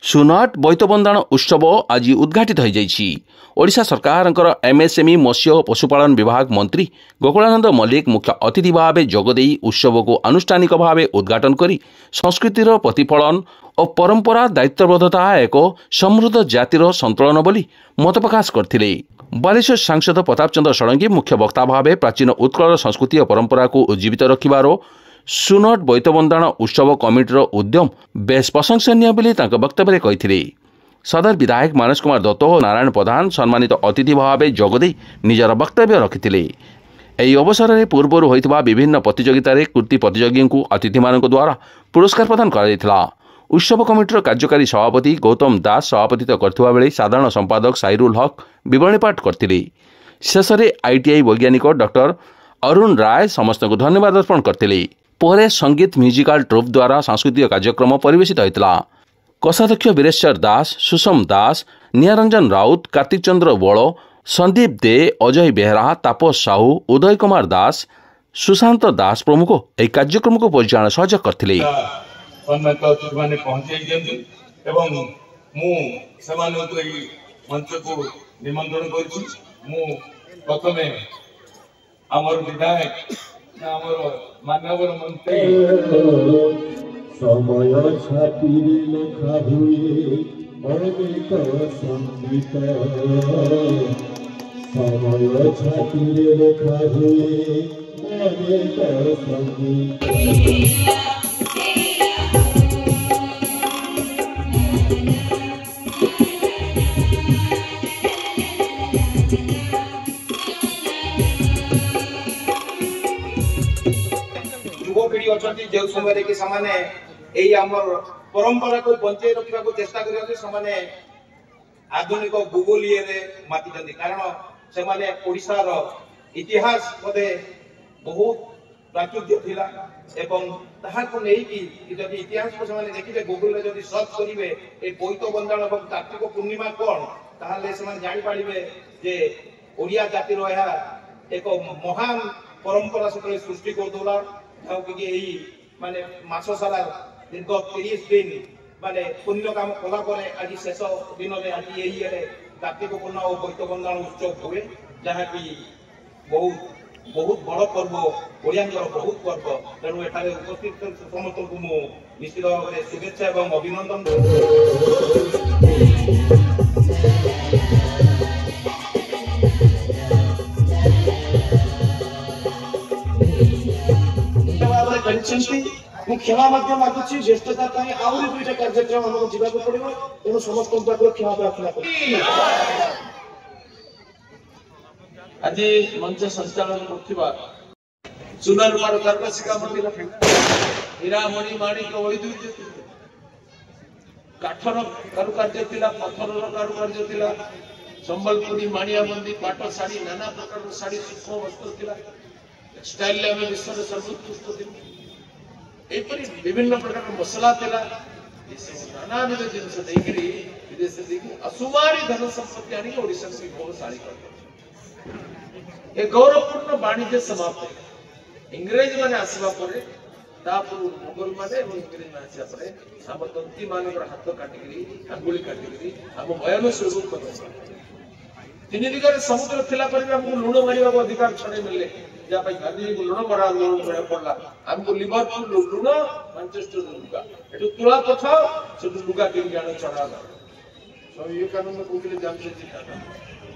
सुनट बोईत बंदाण उत्सव आज उद्घाटित हो जाइछि। ओडिशा सरकार एमएसएमई मत्स्य और पशुपालन विभाग मंत्री गोकुलानंद मल्लिक मुख्य अतिथि भाव जोगदे उत्सव को आनुष्ठानिक भाव उद्घाटन करी संस्कृतिर प्रतिफलन और परंपरा दायित्वबद्धता एक समृद्ध जातिर संतुलन बोली मत प्रकाश करथिले। बालेश्वर सांसद प्रताप चंद्र षडंगी मुख्य वक्ता भाव प्राचीन उत्कल संस्कृति और परंपरा को उज्जीवित रखिबार सुनट बोईत बंदाण उत्सव कमिटीर उद्यम बेस प्रशंसनीय बोली वक्तव्य कही। सदर विधायक मानस कुमार दत्त और नारायण प्रधान सम्मानित अतिथि भाव जोगदे निजर वक्तव्य रखिथिले। एही अवसर में पूर्वर होइथिबा विभिन्न प्रतियोगितार कृति प्रतियोगी को अतिथि मानक द्वारा पुरस्कार प्रदान करा। उत्सव कमिटीर कार्यकारी सभापति गौतम दास सभापतित्व करथिबा बेले साधारण संपादक साइरुल हक विवरणी पाठ करथिले। शेष में आईटीआई वैज्ञानिक डॉक्टर अरुण राय समस्त को धन्यवाद अर्पण करथिले। पर संगीत म्यूजिकल ट्रुप द्वारा सांस्कृतिक कार्यक्रम परिवेशित होता। कोषाध्यक्ष वीरेश्वर दास, सुषम दास, निरंजन राउत, कार्तिक चंद्र बड़, संदीप दे, अजय बेहरा, तापस साहू, उदय कुमार दास, सुशांत दास प्रमुख यह कार्यक्रम को परिचालन सहयोग करथिले। मानवर मंत्री समय छाती लेखा हुए अनेक संगीत समय छाती लेखा हुए अनेक संगीत। युवपीढ़ी अच्छा जो समय कि यही आमर परंपरा को बंचे रखा चेष्टा कर आधुनिक गूगल ये माति कारण से ओडिशार इतिहास मते बहुत प्राचुर्य थिला एवं ताहाको नेकी जदि इतिहास को से देखिबे गूगल रे जदि सर्च करिवे ए बोईत बंदाण एवं कार्तिक पूर्णिमा कोन ताहाले से जानि पारिबे जे ओडिया जातिर यह एक महान परंपरा से सृष्टि कर दोला माने मास सारा दीर्घ 30 दिन माने पुण्य काम कला आज शेष दिन में आज यही कार्तिक पूर्णिमा और बोईत बंदाण उत्सव हुए जहाँ की बहुत बहुत बड़ पर्व ओडियांकर बहुत पर्व तेणु एठारे उपस्थित समस्त को मु निश्चित भाव में शुभेच्छा एवं अभिनंदन। क्षमा मागुची ज्येष्ठता आहरी दुईटा कार्यक्रम आमको जीवा पड़ो तेणु समस्त क्षमा प्रार्थना कर। आज मंच संचालन करथिबा सुनरमार कर्कशिका मंदिर हीरामणि माणिक वैदुर्य काठर कारुकार्य थिला पत्थरर कारुकार्य थिला संबलपुरी माणिया मंदिर पाट साड़ी नाना प्रकार साड़ी सूक्ष्म वस्त्र थिला टेक्सटाइल ले हम विश्व सर्वोत्कृष्ट थिला एपरी विभिन्न प्रकार मसला थिला नानाविध जिनस देकरी विदेश देखि असुमारी धन संपत्ति आनी ओडिशा से गौरवशाली कर ए गौरवपूर्ण वाणिज्य समाप्त इंग्रेज माने आसीबा परे तापुर मुगल माने और इंग्रेज माने आसीबा परे हम तंती मानकर हाथ काटिकरी अंगुली काटिकरी हम भयानक स्वरूप कर तीन दिगरे समुद्र थिला पर हमको लुण मारिबा को अधिकार छणे मिलले जा भाई गांधी को लुण मारा आंदोलन करे पड़ला हमको लिवरपूल लुण मैनचेस्टर लुगा एटु तुला पथा सेटु लुगा किन जाने चढ़ा स्वामी विवेकानंद कोकिले जानसे जी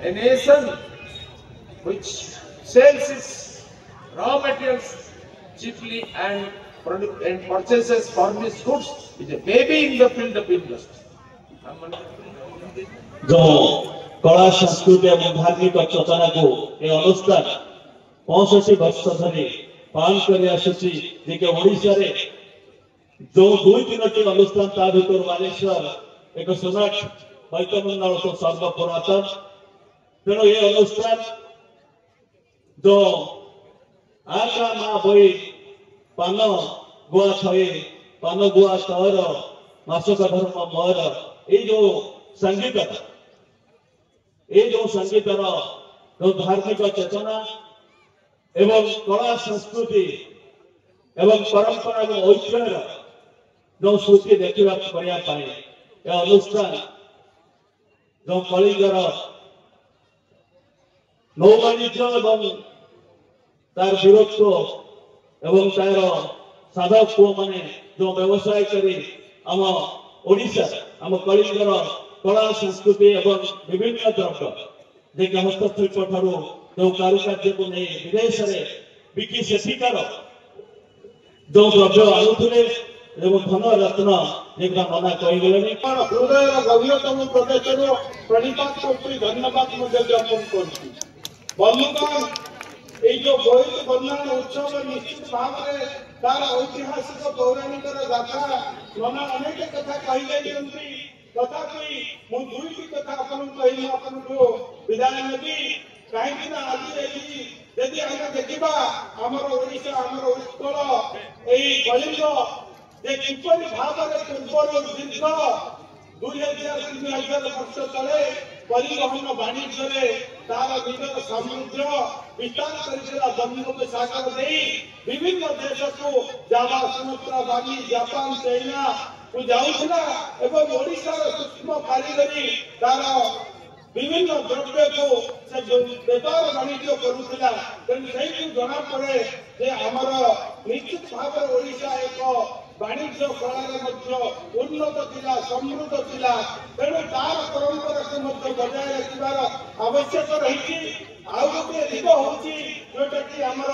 a nation which sells its raw materials cheaply and purchases foreign goods is a baby in the field of industry। जो कला संस्कृति और धार्मिक चेतना को ये अनुष्ठान 65 वर्ष धरी पालन कर आसुची जे ओडिशा रे जो 2-3टी अनुष्ठान ता भीतर बालेश्वर एक सुनट बोईत बंदाण तो सर्वपुरातन तेणु ये अनुष्ठान जो आका मा बोई पान गुआ छे पान गुआ तोर मासक धर्म मोर ये जो संगीतर जो धार्मिक चेतना एवं कला संस्कृति एवं परंपरा और ऐतिह्यर जो सूची देखा ए अनुष्ठान जो कलिंगर नौ वाणिज्य एवं तार वीरत्व एवं तार साधक पुओ माने जो व्यवसाय करी आम ओडिशा आम कलिंगर कला संस्कृति एवं विभिन्न द्रव्य जे हस्तशिल्प ठारू जो कारुकार्य को नहीं विदेश में बिकी सेठिकार जो द्रव्य आणुले धन रत्न जेका मना कहीगले हृदय गभीरतम प्रदेश प्रणिपात कर धन्यवाद ज्ञापन कर बंधुगण ये जो बोईत बंधन उत्सव निश्चित भाव में तार ऐतिहासिक पौराणिक गाथा मना अनेक कथा कही तथापि मु दुईटी कथा आपन को विदाय नेबी कहीं आज यदि आम देखा आमर ओडिशा आमर उत्कल यही कलिंग जे किपरि भाव में पूर्व दीर्घ 2000-3000 वर्ष तले परिवहन वाणिज्य तार निजर समृद्ध विस्तार कर बंगोपसागर दे विभिन्न देश को जावा सुमात्रा बाली जापान चाइना को जाऊला एवं ओडिशा सूक्ष्म कारीगरी तार विभिन्न द्रव्य को से व्यापार वाणिज्य करुला जना पड़े जे आमर निश्चित भाव ओडिशा एक वाणिज्य कलार उन्नत थिला समृद्ध थिला तेणु तार परंपरा को बजाय रखार आवश्यक रही आउ गोटे दिग हूँ जोटा कि आमर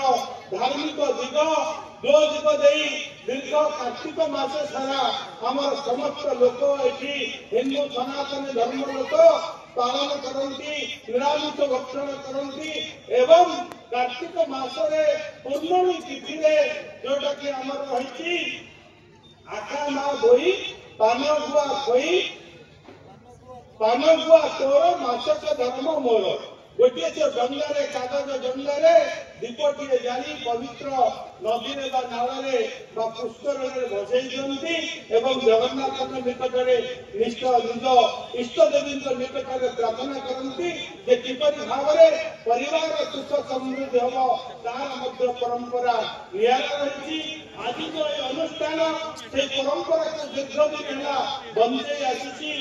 धार्मिक दिग जो दिग दे दीर्घ कार्तिक मास सारा आमर समस्त लोक ये हिंदू सनातन धर्म लोक पालन करती निरामिष भक्षण करती एवं कार्तिक मासरे पूर्णमी तिथि जोटा कि आमर रही आखा ना बोई पान गुआ खोई पान गुआ तोर मासक धर्म मोर गोटे से गंगारे कागज गंगारे दीपटीए जाली पवित्र नदी नाले पुष्कर भसई दिखती एवं जगन्नाथ निकट में निज इष्ट देवी निकट में प्रार्थना करती किपरि भाव में परिवार सुख समृद्धि हम तार परंपरा निरा रही आज जो अनुष्ठान से परंपरा को दीर्घ दिन है बंदे आसी।